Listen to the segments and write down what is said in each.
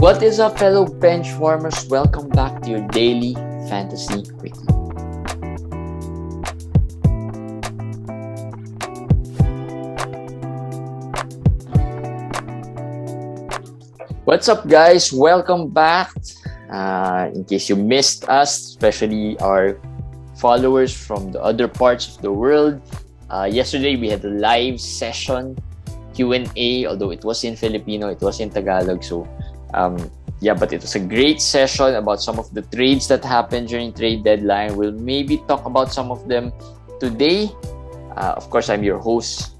What is up, fellow bench warmers? Welcome back to your daily fantasy quickie. What's up, guys? Welcome back. In case you missed us, especially our followers from the other parts of the world, yesterday we had a live session Q&A, although it was in Filipino, it was in Tagalog. So, but it was a great session about some of the trades that happened during trade deadline. We'll maybe talk about some of them today. Of course, I'm your host,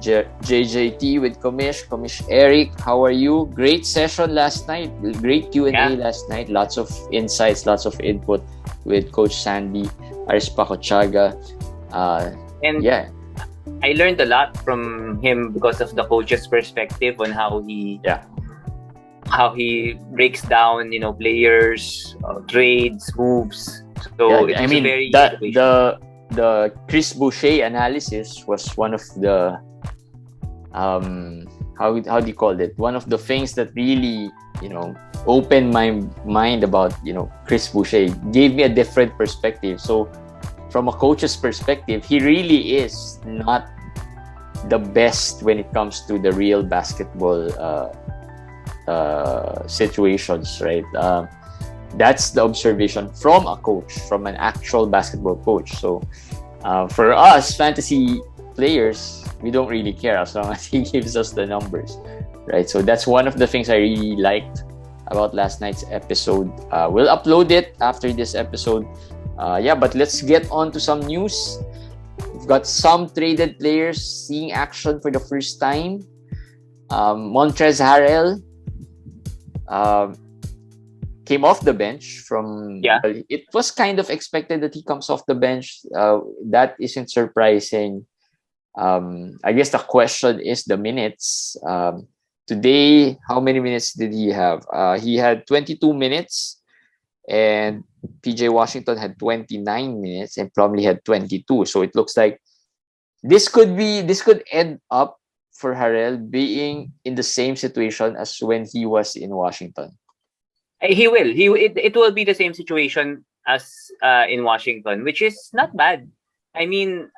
JJT with Komish Eric. How are you? Great session last night. Great Q&A last night. Lots of insights, lots of input with Coach Sandy Arispacochaga. I learned a lot from him because of the coach's perspective on how he breaks down, players, trades, moves. So the Chris Boucher analysis was one of the how do you call it? One of the things that really opened my mind about Chris Boucher, gave me a different perspective. So from a coach's perspective, he really is not the best when it comes to the real basketball situations, right? That's the observation from a coach, from an actual basketball coach. So for us fantasy players, we don't really care as long as he gives us the numbers, right? So that's one of the things I really liked about last night's episode. We'll upload it after this episode. But let's get on to some news. We've got some traded players seeing action for the first time. Montrezl Harrell came off the bench from... It was kind of expected that he comes off the bench. That isn't surprising. I guess the question is the minutes. Today, how many minutes did he have? He had 22 minutes, and PJ Washington had 29 minutes, and Plumlee had 22. So it looks like this could end up for Harrell being in the same situation as when he was in Washington. He will. It will be the same situation as in Washington, which is not bad. I mean,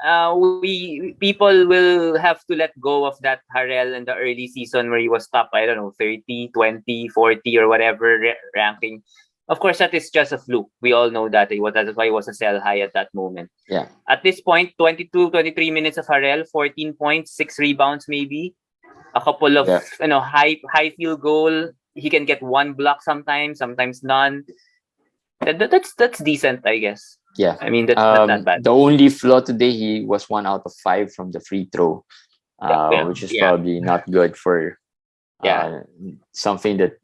people will have to let go of that Harrell in the early season where he was top, 30, 20, 40 or whatever ranking. Of course, that is just a fluke. We all know that. That's why it was a sell high at that moment. Yeah. At this point, 22, 23 minutes of Harrell, 14 points, 6 rebounds maybe. A couple of high field goal. He can get 1 block sometimes none. That's decent, I guess. Yeah. I mean, that's not bad. The only flaw today, he was 1 out of 5 from the free throw, which is probably not good for something that,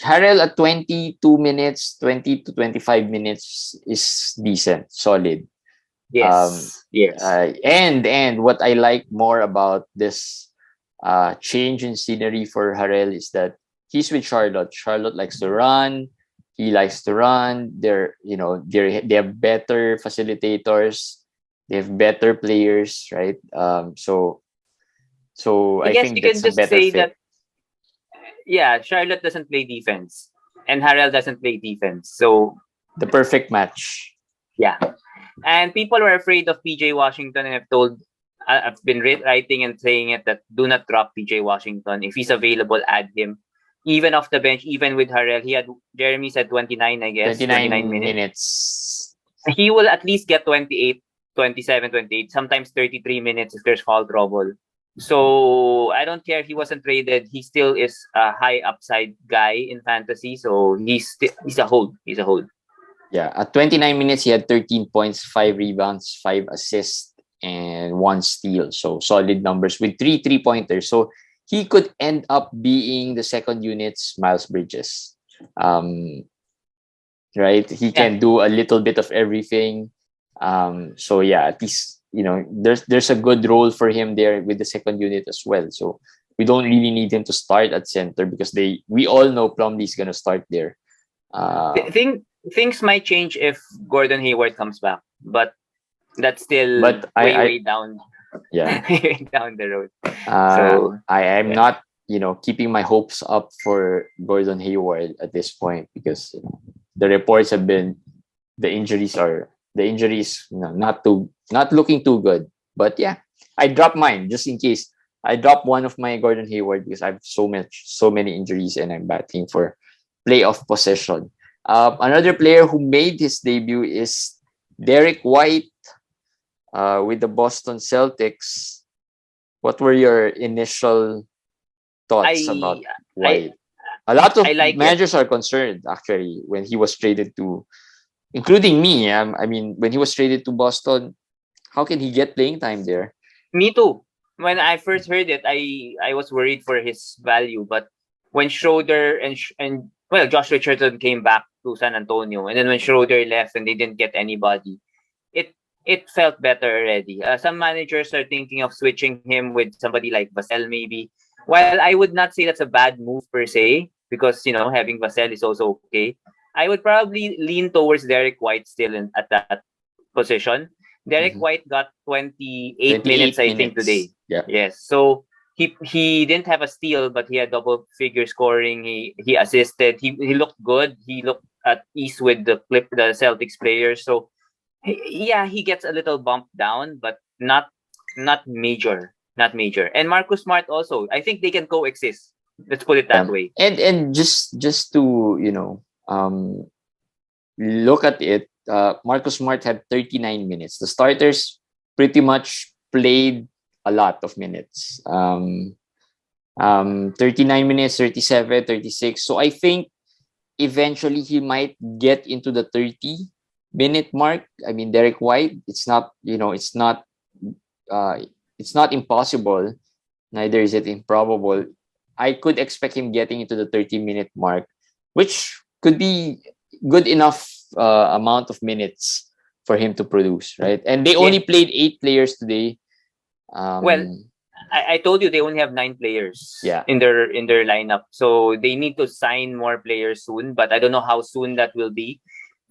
Harrell at 22 minutes, 20 to 25 minutes is decent, solid. Yes. And what I like more about this change in scenery for Harrell is that he's with Charlotte. Charlotte likes to run. He likes to run. They have better facilitators. They have better players, right? So I guess think you can that's just a better say fit. that, Charlotte doesn't play defense, and Harrell doesn't play defense. So the perfect match. Yeah, and people were afraid of PJ Washington, and I've been writing and saying it that do not drop PJ Washington. If he's available, add him. Even off the bench, even with Harrell, Jeremy said 29, I guess. 29 minutes. He will at least get 28, 27, 28, sometimes 33 minutes if there's foul trouble. So I don't care if he wasn't traded. He still is a high upside guy in fantasy. So he's a hold. He's a hold. Yeah, at 29 minutes, he had 13 points, 5 rebounds, 5 assists, and 1 steal. So solid numbers with 3 3-pointers. So he could end up being the second unit's Miles Bridges. Right? He can do a little bit of everything. At least, there's a good role for him there with the second unit as well. So we don't really need him to start at center because we all know Plumlee's going to start there. Things might change if Gordon Hayward comes back, but that's still way down. Yeah. down the road. I am not keeping my hopes up for Gordon Hayward at this point, because the reports have been the injuries not looking too good. But yeah, I dropped mine just in case. I dropped one of my Gordon Hayward because I have so many injuries, and I'm battling for playoff position. Another player who made his debut is Derrick White with the Boston Celtics. What were your initial thoughts I about I White? A lot of I like it. managers are concerned actually when he was traded to, including me. When he was traded to Boston, how can he get playing time there? Me too. When I first heard it, I was worried for his value, but when Schroeder and well, Josh Richardson came back to San Antonio, and then when Schroeder left and they didn't get anybody, it it felt better already. Some managers are thinking of switching him with somebody like Vassell maybe. While I would not say that's a bad move per se, because having Vassell is also okay. I would probably lean towards Derek White still at that position. Derek Mhm. White got 28 minutes, 28 I think, today. minutes. Yeah. Yes. So he didn't have a steal, but he had double figure scoring. He assisted. He looked good. He looked at ease with the Celtics players. So yeah, he gets a little bumped down, but not major. Not major. And Marcus Smart also. I think they can coexist. Let's put it that Yeah. way. And just to, look at it, Marcus Smart had 39 minutes. The starters pretty much played a lot of minutes. 39 minutes, 37, 36. So I think eventually he might get into the 30-minute mark. I mean, Derek White, uh, it's not impossible. Neither is it improbable. I could expect him getting into the 30-minute mark, which could be good enough amount of minutes for him to produce, right? And they only Yes. played 8 players today. Well, Um, I told you they only have 9 players yeah, in their lineup, so they need to sign more players soon. But I don't know how soon that will be.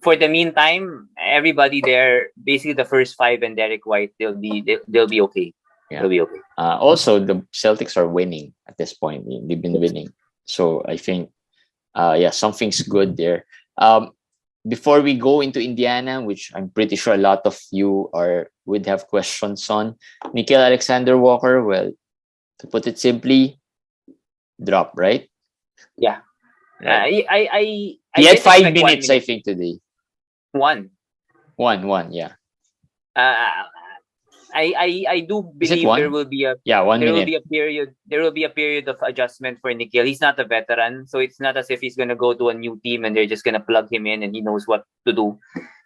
For the meantime, everybody there, basically the first five and Derek White, they'll be okay. yeah. They'll be okay. Also, the Celtics are winning at this point. They've been winning, so I think, yeah, something's good there. Before we go into Indiana, which I'm pretty sure a lot of you would have questions on, Nickel Alexander Walker. Well, to put it simply, drop, right? Yeah. Right. I He had didn't five expect one minutes, I minute. think, today. One. One, yeah. Uh, I do Is it believe there one? will be a Yeah, one there will minute. be a period there will be a period of adjustment for Nikhil. He's not a veteran, so it's not as if he's gonna go to a new team and they're just gonna plug him in and he knows what to do.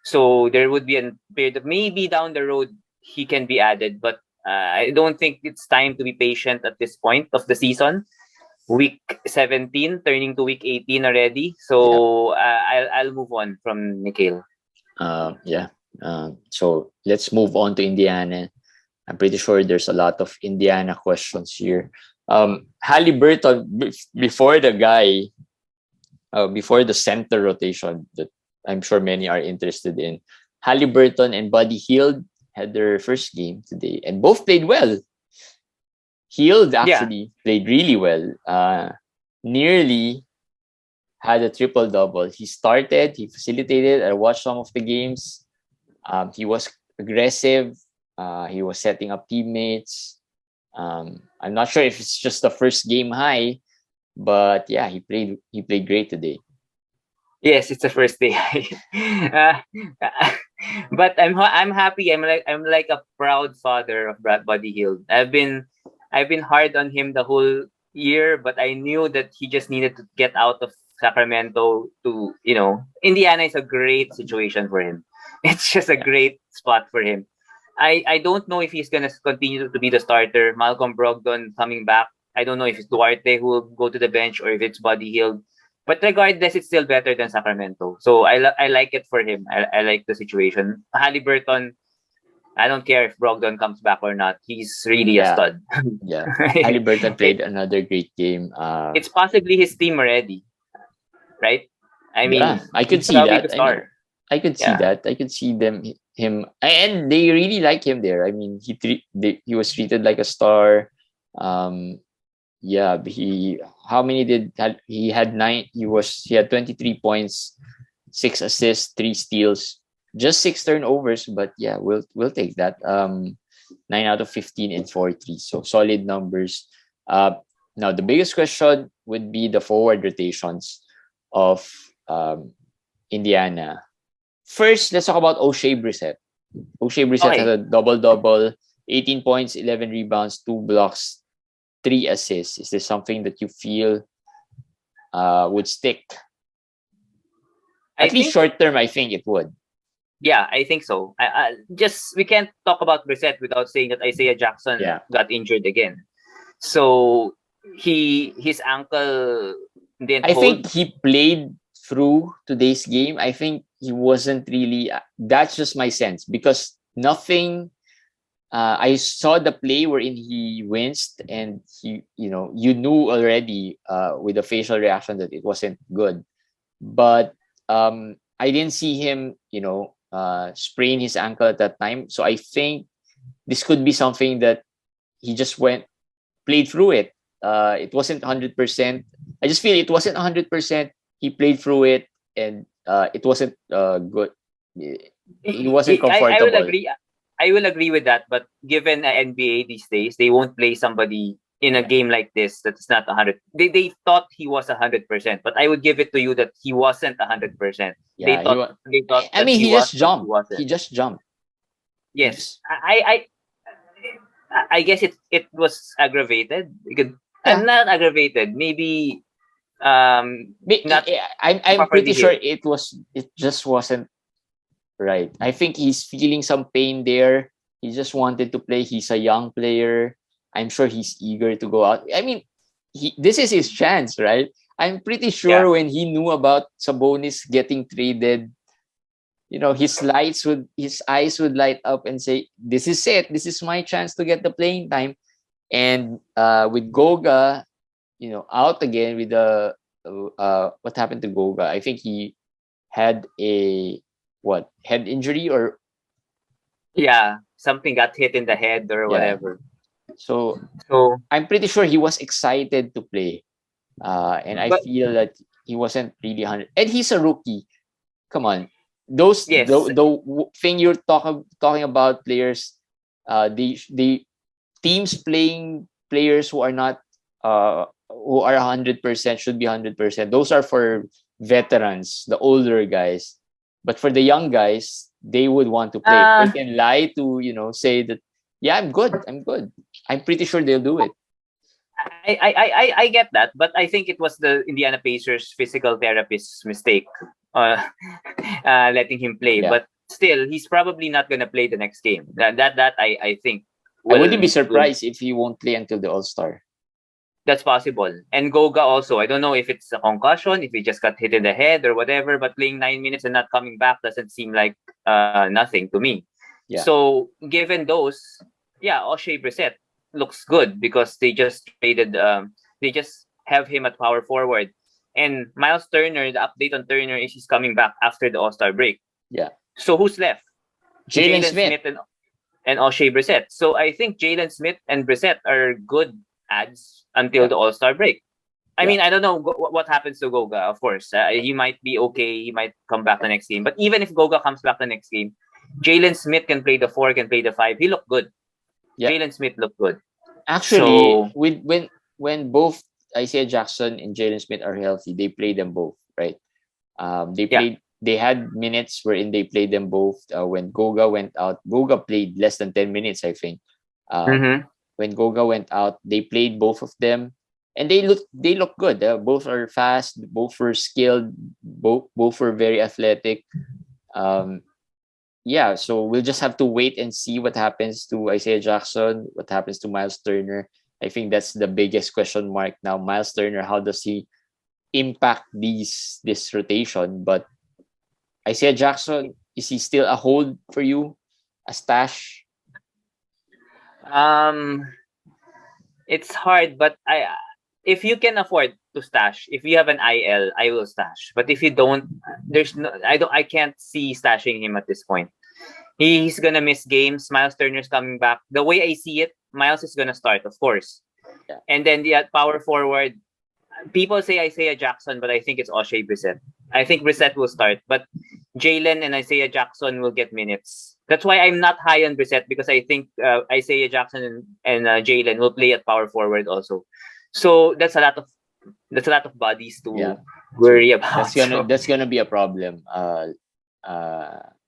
So there would be a period of maybe down the road he can be added, but I don't think it's time to be patient at this point of the season. Week 17 turning to week 18 already. Yeah. So I'll move on from Nikhil. Yeah. So let's move on to Indiana. I'm pretty sure there's a lot of Indiana questions here. Haliburton, before the center rotation that I'm sure many are interested in, Haliburton and Buddy Hield had their first game today, and both played well. Hield Yeah. actually played really well. Nearly had a triple double. He started, he facilitated. I watched some of the games. He was aggressive. He was setting up teammates. I'm not sure if it's just the first game high, but yeah, he played great today. Yes, it's the first day. uh, but I'm happy. I'm like a proud father of Buddy Hield. I've been hard on him the whole year, but I knew that he just needed to get out of Sacramento to Indiana is a great situation for him. It's just a Yeah. great spot for him. I don't know if he's gonna continue to be the starter. Malcolm Brogdon coming back. I don't know if it's Duarte who will go to the bench or if it's Buddy Hield. But regardless, it's still better than Sacramento. So I like it for him. I like the situation. Haliburton, I don't care if Brogdon comes back or not. He's really a Yeah, stud. yeah. Haliburton played another great game. It's possibly his team already, right? I Yeah, mean, I could he's see probably the that. I mean, star. I could see Yeah. that. I could see him, and they really like him there. I mean, he was treated like a star. Um, Yeah, how many he had nine? He had 23 points, 6 assists, 3 steals, just 6 turnovers. But yeah, we'll take that. 9 out of 15 and 4 3. So solid numbers. Now the biggest question would be the forward rotations of Indiana. First, let's talk about O'Shea Brissett. O'Shea Brissett has Okay. a double-double, 18 points, 11 rebounds, 2 blocks, 3 assists. Is this something that you feel would stick? I At least think, short term, I think it would. yeah, I think so. We can't talk about Brissett without saying that Isaiah Jackson Yeah. got injured again. So his ankle didn't I hold. think he played through today's game. I think he wasn't really. That's just my sense because nothing. I saw the play wherein he winced, and you knew already with the facial reaction that it wasn't good. But I didn't see him, sprain his ankle at that time. So I think this could be something that he just played through it. It wasn't 100%. I just feel it wasn't 100%. He played through it, and it wasn't good. He wasn't I will comfortable. agree. I will agree with that. But given NBA these days, they won't play somebody in a game like this that's not 100. They thought he was 100%, but I would give it to you that he wasn't 100%. Yeah, They thought I that mean, he he was, just but he jumped. wasn't. He just jumped. Yes, I guess it was aggravated. Yeah. Not aggravated. Maybe not I'm pretty properly sure hit. it just wasn't right. I think he's feeling some pain there. He just wanted to play. He's a young player. I'm sure he's eager to go out. I mean, this is his chance, right? I'm pretty sure Yeah. when he knew about Sabonis getting traded, his eyes would light up and say, "This is it. This is my chance to get the playing time." And with Goga, out again with the what happened to Goga? I think he had a head injury or Yeah, something got hit in the head or yeah. whatever. So So, I'm pretty sure he was excited to play, and I but feel that he wasn't really 100. And he's a rookie. Come on, those yes, the thing you're talking about players, the teams playing players who are not who are 100% should be 100%. Those are for veterans, the older guys. But for the young guys, they would want to play. They can lie to say that yeah, I'm good. I'm pretty sure they'll do it. I get that, but I think it was the Indiana Pacers physical therapist's mistake, uh, letting him play. Yeah. But still, he's probably not gonna play the next game. That I think I wouldn't be will surprised if he won't play until the All-Star. that's possible. And Goga also. I don't know if it's a concussion, if he just got hit in the head or whatever. But playing 9 minutes and not coming back doesn't seem like nothing to me. Yeah. So given those, yeah, O'Shea Brissett looks good because they just they just have him at power forward. And Miles Turner, the update on Turner is he's coming back after the All-Star break. Yeah. So who's left? Jalen Smith and O'Shea Brissett. So I think Jalen Smith and Brissett are good ads until the All-Star break. I mean, I don't know what happens to Goga, of course. He might be okay. He might come back the next game. But even if Goga comes back the next game, Jalen Smith can play the 4, can play the 5. He looked good. Yeah. Jalen Smith looked good. Actually, when both Isaiah Jackson and Jalen Smith are healthy, they play them both, right? They had minutes wherein they played them both. When Goga went out, Goga played less than 10 minutes, I think. When Goga went out, they played both of them, and they look good. Both are fast, both were skilled, both were very athletic. Yeah, so we'll just have to wait and see what happens to Isaiah Jackson, what happens to Miles Turner. I think that's the biggest question mark now. Miles Turner, how does he impact this rotation? But Isaiah Jackson, is he still a hold for you? A stash? It's hard, but if you can afford to stash, if you have an IL, I will stash. But if you don't, I can't see stashing him at this point. He's gonna miss games. Miles Turner's coming back. The way I see it, Miles is gonna start, of course. Yeah. And then the power forward, people say Isaiah Jackson, but I think it's O'Shea Brissett. I think Brissett will start, but Jalen and Isaiah Jackson will get minutes. That's why I'm not high on Brissett, because I think Isaiah Jackson and Jalen will play at power forward also. So that's a lot of bodies to worry about. That's gonna be a problem.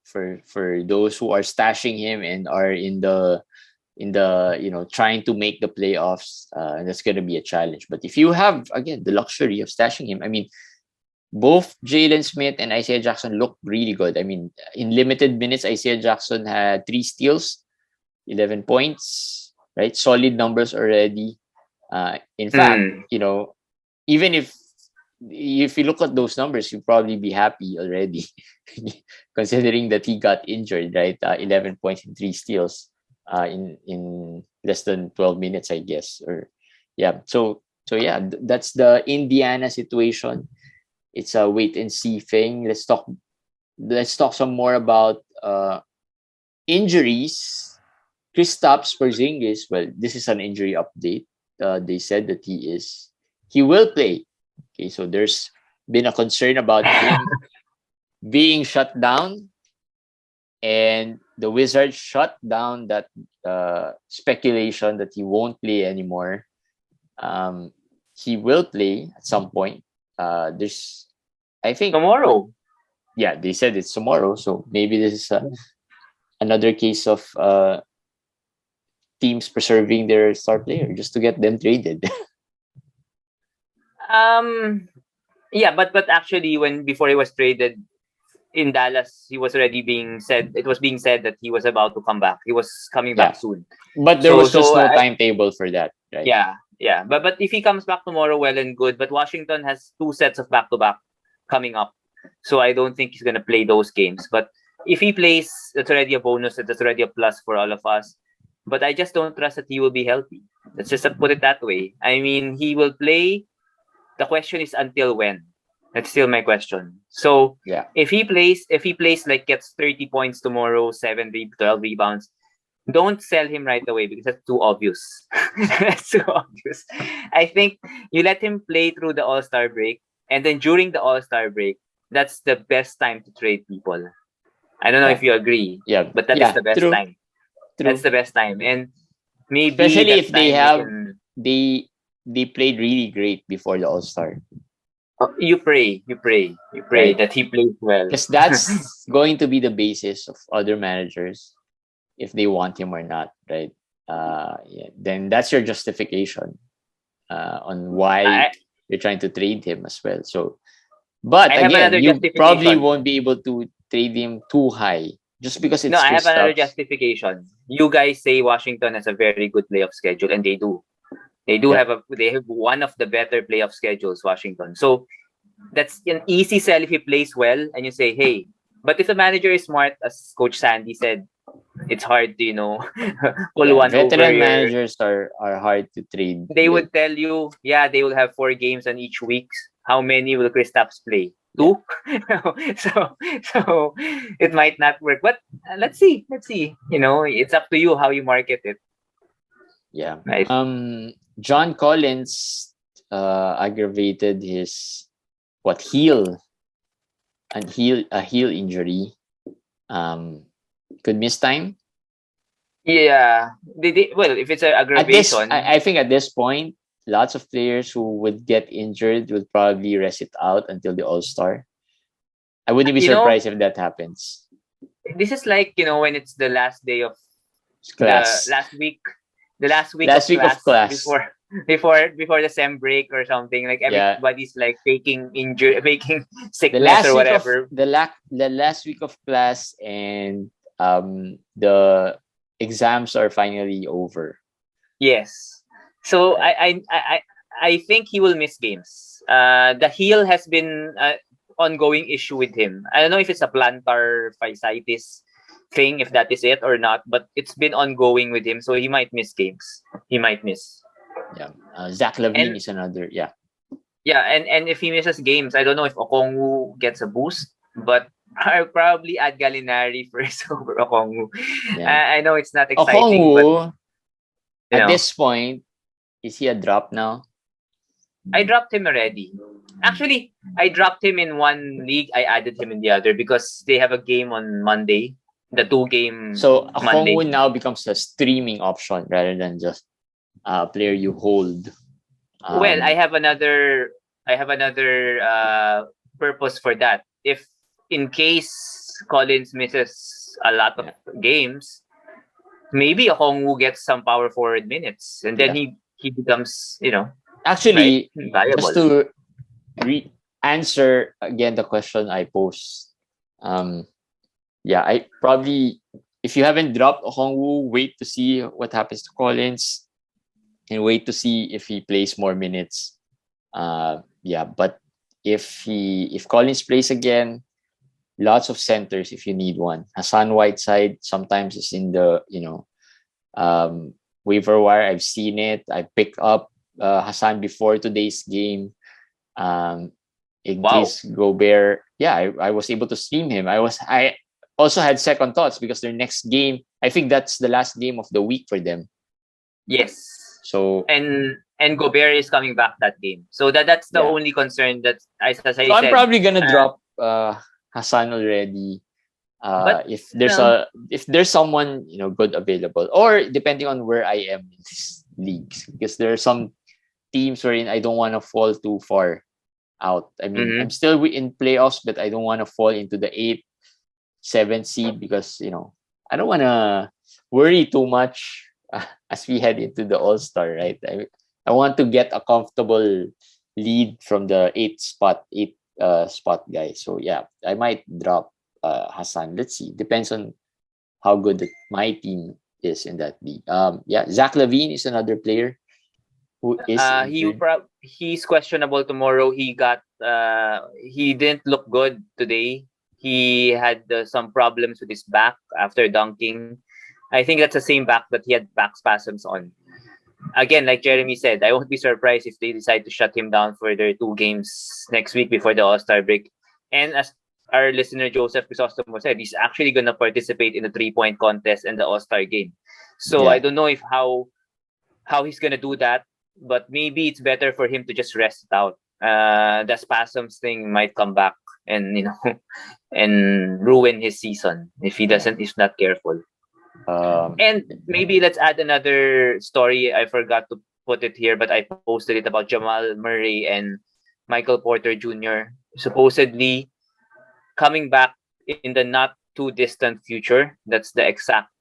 For those who are stashing him and are in the trying to make the playoffs, that's gonna be a challenge. But if you have again the luxury of stashing him, I mean, both Jalen Smith and Isaiah Jackson look really good. I mean, in limited minutes, Isaiah Jackson had 3 steals, 11 points, right? Solid numbers already. In fact, even if you look at those numbers, you'll probably be happy already, considering that he got injured, right? 11 points and 3 steals in less than 12 minutes, I guess. Or yeah, so yeah, that's the Indiana situation. It's a wait and see thing. Let's talk some more about injuries. Kristaps Porzingis. Well, this is an injury update. They said that he will play. Okay, so there's been a concern about him being shut down, and the Wizards shut down that speculation that he won't play anymore. He will play at some point. There's, I think, tomorrow. Yeah, they said it's tomorrow, so maybe this is another case of teams preserving their star player just to get them traded. Yeah, but actually, before he was traded in Dallas, it was being said that he was about to come back. He was coming back soon. But there was just no timetable for that, right? Yeah. But if he comes back tomorrow, well and good. But Washington has 2 sets of back-to-back coming up, so I don't think he's gonna play those games. But if he plays, that's already a bonus. That's already a plus for all of us. But I just don't trust that he will be healthy. Let's just put it that way. I mean, he will play. The question is until when? That's still my question. So if he plays like gets 30 points tomorrow, 12 rebounds, don't sell him right away because that's too obvious. That's too obvious. I think you let him play through the All-Star break, and then during the All-Star break, that's the best time to trade people. I don't know if you agree. Yeah, but that is the best time. True. That's the best time, and maybe especially if they played really great before the All-Star. You pray right? That he plays well. Because that's going to be the basis of other managers if they want him or not, right? Then that's your justification on why you're trying to trade him as well. So, but again, you probably won't be able to trade him too high just because it's I have another justification. You guys say Washington has a very good playoff schedule, and they do. They have one of the better playoff schedules, Washington. So that's an easy sell if he plays well, and you say, hey. But if the manager is smart, as Coach Sandy said, it's hard to pull one over. Veteran managers are hard to trade. They would tell you, they will have 4 games on each week. How many will Kristaps play? 2? So it might not work. But let's see. It's up to you how you market it. Yeah. Right. John Collins aggravated his heel injury. Could miss time. Yeah. If it's an aggravation, I think at this point, lots of players who would get injured would probably rest it out until the All-Star. I wouldn't be surprised if that happens. This is like, when it's the last day of class. The last week of class before the sem break or something. Like everybody's like faking sickness or whatever. The last week of class, and the exams are finally over. Yes. So I think he will miss games. The heel has been ongoing issue with him. I don't know if it's a plantar fasciitis thing, if that is it or not, but it's been ongoing with him, so he might miss games. He might miss. Yeah. Zach LaVine is another. Yeah. Yeah, and if he misses games, I don't know if Okongwu gets a boost, but I'll probably add Gallinari first over Okongwu. Yeah. I know it's not exciting, Okongwu, but at this point, is he a drop now? I dropped him already. Actually, I dropped him in one league. I added him in the other because they have a game on Monday. The 2-game So Monday. Hongwoo now becomes a streaming option rather than just a player you hold. Well, I have another purpose for that. If in case Collins misses a lot of games, maybe Hongwoo gets some power forward minutes, and then he becomes, actually right? Viable. Just to answer again the question I posed. I probably, if you haven't dropped Hongwoo, wait to see what happens to Collins and wait to see if he plays more minutes. But if Collins plays again, lots of centers if you need one. Hassan Whiteside sometimes is in the waiver wire. I've seen it. I picked up Hassan before today's game. In case Gobert, I was able to stream him. I also had second thoughts because their next game, I think that's the last game of the week for them. Yes. So and Gobert is coming back that game. So that's the only concern that as I said. I'm probably gonna drop Hassan already. But if there's someone good available, or depending on where I am in these leagues, because there are some teams wherein I don't want to fall too far out. I mean, I'm still in playoffs, but I don't want to fall into the 8th, 7th seed because I don't want to worry too much as we head into the All-Star, right? I want to get a comfortable lead from the 8th spot guy. So I might drop Hassan. Let's see. Depends on how good my team is in that league. Zach LaVine is another player who is he's questionable tomorrow. He didn't look good today. He had some problems with his back after dunking. I think that's the same back that he had back spasms on. Again, like Jeremy said, I won't be surprised if they decide to shut him down for their 2 games next week before the All-Star break. And as our listener Joseph Crisostomo said, he's actually going to participate in the 3-point contest and the All-Star game. So I don't know how he's going to do that, but maybe it's better for him to just rest it out. The spasms thing might come back and and ruin his season if he's not careful. And maybe let's add another story. I forgot to put it here, but I posted it about Jamal Murray and Michael Porter Jr. supposedly coming back in the not too distant future. That's the exact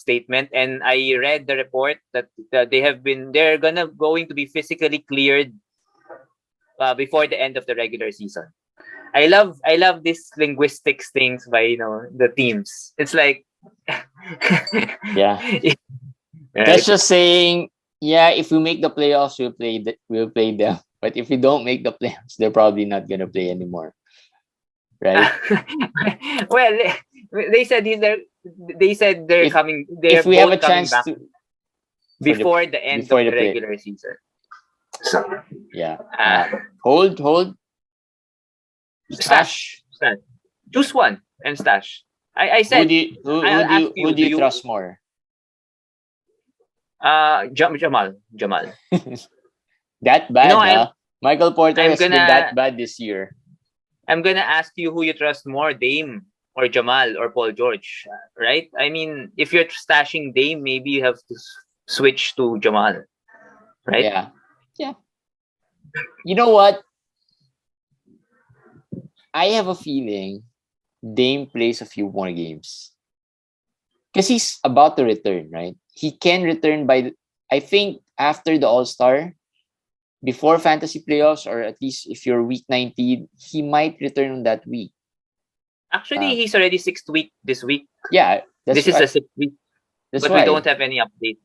statement. And I read the report that they're going to be physically cleared before the end of the regular season. I love these linguistics things by the teams. It's like that's just saying if we make the playoffs we'll play them, but if we don't make the playoffs they're probably not gonna play anymore, right? Well, they said they're coming. If we have a chance to before the end of the regular season. So hold. Stash. Choose one and stash. I said. Who do you trust more? Jamal. That bad? Michael Porter has been that bad this year. I'm gonna ask you who you trust more, Dame or Jamal or Paul George, right? I mean, if you're stashing Dame, maybe you have to switch to Jamal, right? Yeah. You know what? I have a feeling Dame plays a few more games because he's about to return, right? He can return I think after the All-Star, before fantasy playoffs, or at least if you're week 19, he might return on that week. Actually, he's already 6th week this week. Yeah. This is the 6th week. But we don't have any updates.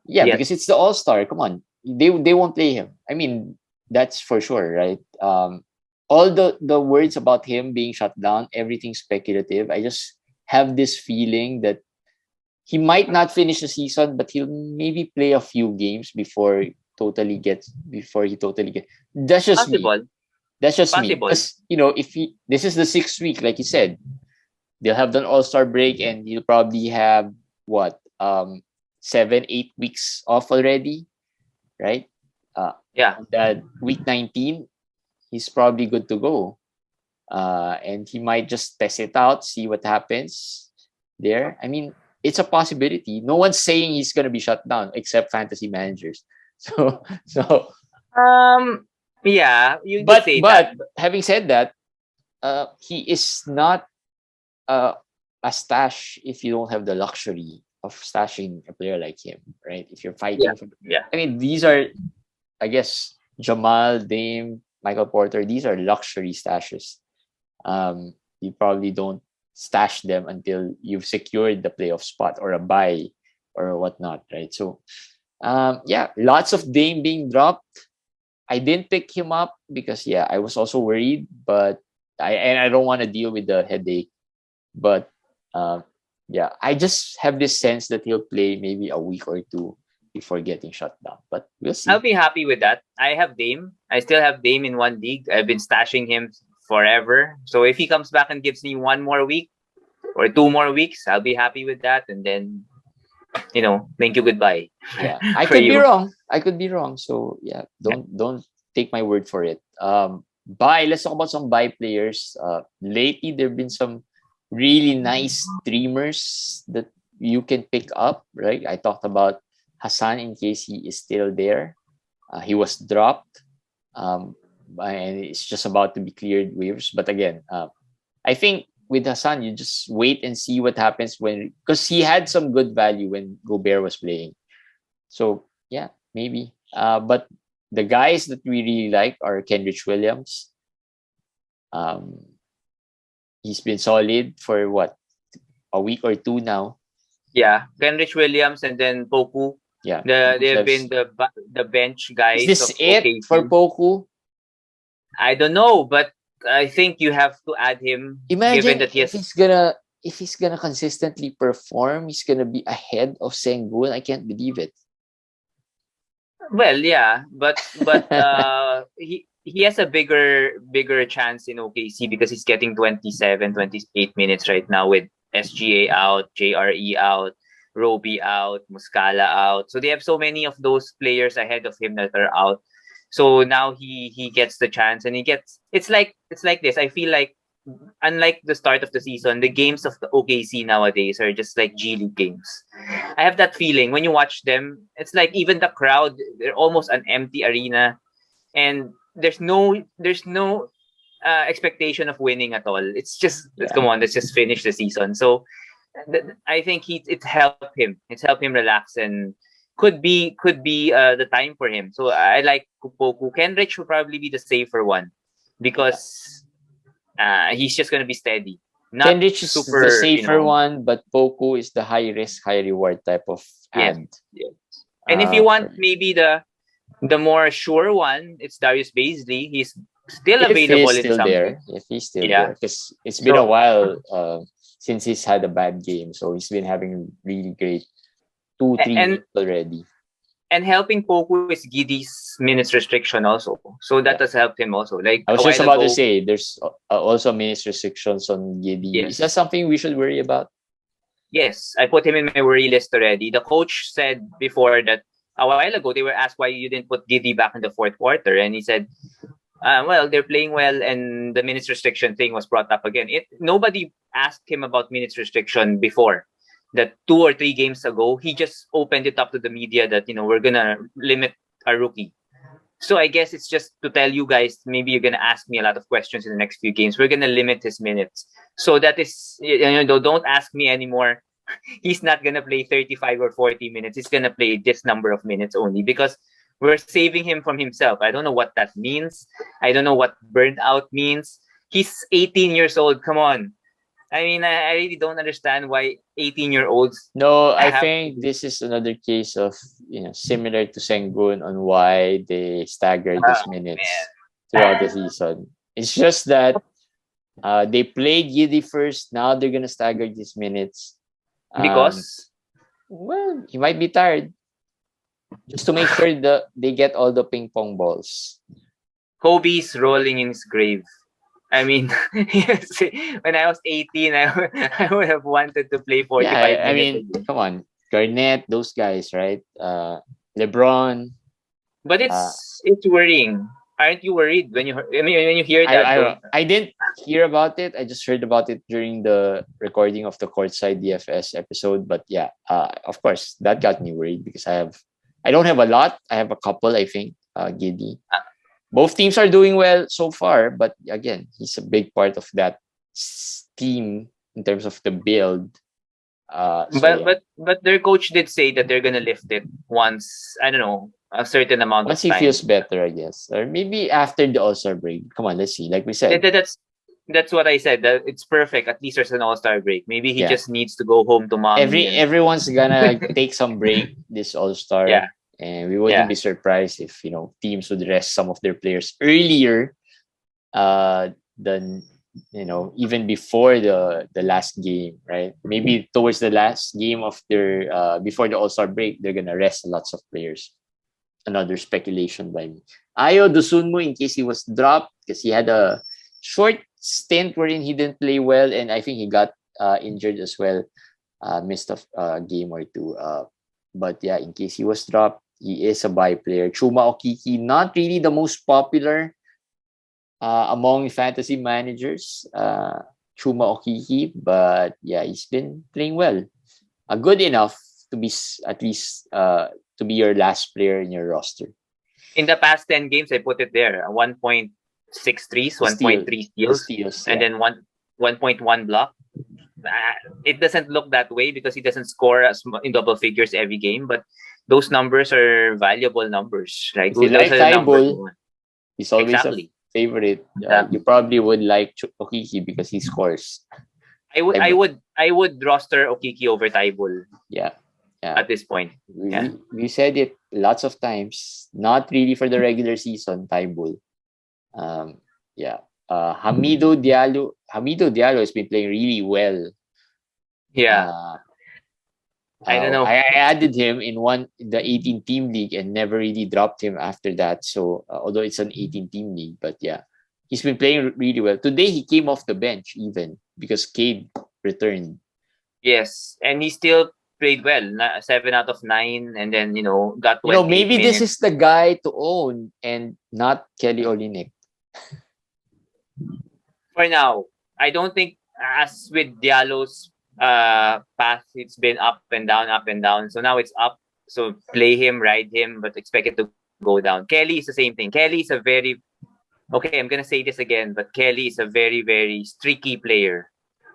Yeah, because it's the All-Star. Come on. They won't play him. I mean, that's for sure, right? All the words about him being shut down, everything's speculative. I just have this feeling that he might not finish the season, but he'll maybe play a few games before he totally gets. That's just possible. Me. That's just possible. Me. Because this is the 6th week, like you said, they'll have the All-Star break, and he'll probably have 7-8 weeks off already, right? Yeah. That week 19, he's probably good to go. And he might just test it out, see what happens there. I mean, it's a possibility. No one's saying he's gonna be shut down except fantasy managers. So Yeah, you could but say that. having said that, he is not uh, a stash if you don't have the luxury of stashing a player like him, right? If you're Yeah. fighting for, Yeah. I mean, these are, I guess, Jamal, Dame, Michael Porter. These are luxury stashes. You probably don't stash them until you've secured the playoff spot or a bye or whatnot, right? So, yeah, lots of Dame being dropped. I didn't pick him up because, yeah, I was also worried, but I don't want to deal with the headache. But yeah, I just have this sense that he'll play maybe a week or two before getting shut down. But we'll see. I'll be happy with that. I have Dame. I still have Dame in one league. I've been stashing him forever. So if he comes back and gives me one more week or 2 more weeks, I'll be happy with that. And then, thank you, goodbye. Yeah, I for could be you. wrong. I could be wrong. So yeah, don't take my word for it. Bye. Let's talk about some bye players. Lately there've been some really nice streamers that you can pick up. Right. I talked about Hassan in case he is still there. He was dropped. And it's just about to be cleared waivers. But again, I think with Hassan, you just wait and see what happens because he had some good value when Gobert was playing. So yeah, maybe. But the guys that we really like are Kenrich Williams. He's been solid for a week or two now. Yeah, Kenrich Williams and then Poku. Yeah, They've been the bench guys. Is this of it OKC. for Poku? I don't know, but I think you have to add him. Imagine given that if he's gonna consistently perform, he's gonna be ahead of Sengun. I can't believe it. Well, yeah, but he has a bigger chance in OKC because he's getting 27, 28 minutes right now with SGA out, JRE out, Roby out, Muscala out. So they have so many of those players ahead of him that are out. So now he gets the chance and it's like this. I feel like unlike the start of the season, the games of the OKC nowadays are just like G League games. I have that feeling when you watch them. It's like even the crowd, they're almost an empty arena, and there's no expectation of winning at all. It's just come on, let's just finish the season. So I think it's helped him. It's helped him relax and could be the time for him. So I like Poku. Kenrich will probably be the safer one because he's just going to be steady. Kenrich is the safer one, but Poku is the high risk, high reward type of ad. Yes. And if you want maybe the more sure one, it's Darius Baisley. He's still available in some there. If he's still there, because it's been a while since he's had a bad game, so he's been having really great 2-3 games already. And helping Poku is Giddy's minutes restriction also. So that has helped him also. Like I was just about to say, there's also minutes restrictions on Giddy. Yes. Is that something we should worry about? Yes, I put him in my worry list already. The coach said before that a while ago, they were asked why you didn't put Giddy back in the fourth quarter. And he said, well, they're playing well and the minutes restriction thing was brought up again. Nobody asked him about minutes restriction before. That 2 or 3 games ago, he just opened it up to the media that, we're going to limit our rookie. So I guess it's just to tell you guys, maybe you're going to ask me a lot of questions in the next few games. We're going to limit his minutes. So that is, don't ask me anymore. He's not going to play 35 or 40 minutes. He's going to play this number of minutes only because we're saving him from himself. I don't know what that means. I don't know what burnt out means. He's 18 years old. Come on. I mean, I really don't understand why 18-year-olds. No, I think this is another case of, similar to Sengun on why they staggered his minutes throughout the season. It's just that they played Giddy first. Now they're going to stagger his minutes. Because? Well, he might be tired. Just to make sure that they get all the ping pong balls. Kobe's rolling in his grave. I mean, when I was 18, I would have wanted to play 45 minutes. I mean, come on. Garnett, those guys, right? LeBron. But it's worrying. Aren't you worried when when you hear that? I didn't hear about it. I just heard about it during the recording of the Courtside DFS episode. But yeah, of course, that got me worried because I don't have a lot. I have a couple, I think. Giddy. Both teams are doing well so far, but again, he's a big part of that team in terms of the build. But their coach did say that they're gonna lift it once, I don't know, a certain amount once of time. He feels better, I guess, or maybe after the All-Star break. Come on, let's see. Like we said, that's what I said. That it's perfect. At least there's an All-Star break. Maybe he just needs to go home to mommy. Everyone's gonna take some break this All-Star. Yeah. And we wouldn't be surprised if teams would rest some of their players earlier than even before the last game, right? Maybe towards the last game of their before the All-Star break, they're gonna rest lots of players. Another speculation by me. Ayo Dosunmu, in case he was dropped, because he had a short stint wherein he didn't play well, and I think he got injured as well, missed a game or two. But yeah, in case he was dropped, he is a buy player. Chuma Okiki, not really the most popular among fantasy managers. Chuma Okiki, but yeah, he's been playing well. Good enough to be at least to be your last player in your roster. In the past 10 games, I put it there. 1.6 threes, 1.3 steals, and then 1.1 block. It doesn't look that way because he doesn't score in double figures every game, but those numbers are valuable numbers, right? If you like Tybul, he's always a favorite. You probably would like Okiki because he scores. I would roster Okiki over Tybul. Yeah. At this point. We said it lots of times. Not really for the regular season, Tybul. Hamido Diallo has been playing really well. Yeah. I don't know. I added him in the 18 team league and never really dropped him after that. So although it's an 18 team league, but yeah, he's been playing really well. Today he came off the bench even because Cade returned. Yes, and he still played well. 7 out of 9, and then got 20 maybe minutes. This is the guy to own and not Kelly Olynyk. For now, I don't think as with Diallo's path, it's been up and down. So now it's up. So play him, ride him, but expect it to go down. Kelly is the same thing. Kelly is a very I'm gonna say this again, but Kelly is a very, very streaky player.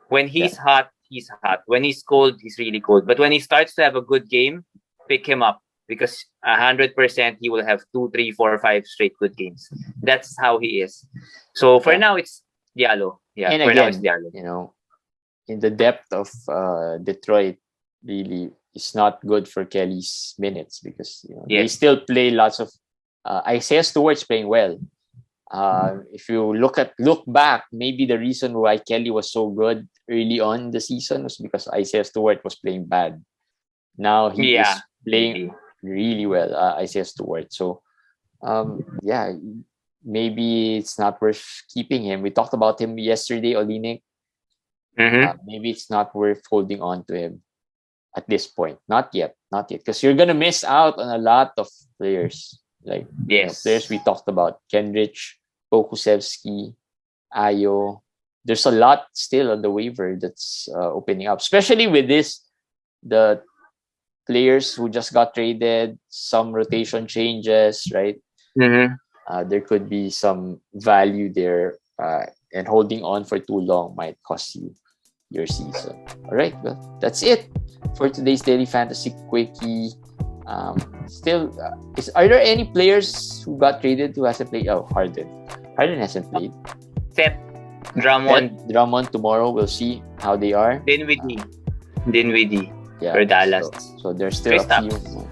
When he's hot, he's hot. When he's cold, he's really cold. But when he starts to have a good game, pick him up because 100% he will have 2, 3, 4, 5 straight good games. That's how he is. So for now, it's Diallo. Yeah, and for again, now it's Diallo. In the depth of Detroit, really, it's not good for Kelly's minutes because they still play lots of. Isaiah Stewart's playing well. If you look back, maybe the reason why Kelly was so good early on in the season was because Isaiah Stewart was playing bad. Now he is playing really well, Isaiah Stewart. So, maybe it's not worth keeping him. We talked about him yesterday, Olynyk. Maybe it's not worth holding on to him at this point. Not yet, because you're gonna miss out on a lot of players. Like players we talked about, Kenrich, Pokusevski, Ayo. There's a lot still on the waiver that's opening up, especially with the players who just got traded, some rotation changes, right? There could be some value there, and holding on for too long might cost you your season. All right, well, that's it for today's Daily Fantasy Quickie. Are there any players who got traded who hasn't played? Oh, Harden hasn't played. Seth, Drummond tomorrow. We'll see how they are. Dinwiddie for Dallas. So there's still Kristaps. a few more.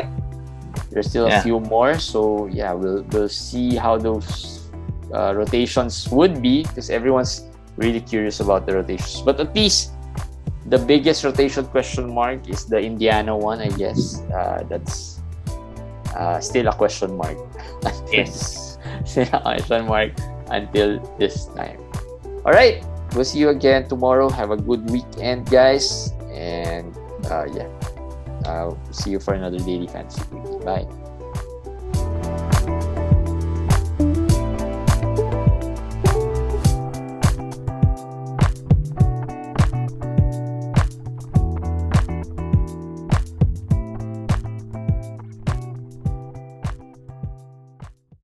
There's still a few more. So yeah, we'll see how those rotations would be because everyone's really curious about the rotations. But at least the biggest rotation question mark is the Indiana one, I guess. That's still a question mark. Yes. Still a question mark until this time. All right. We'll see you again tomorrow. Have a good weekend, guys. And See you for another Daily Fantasy. Bye.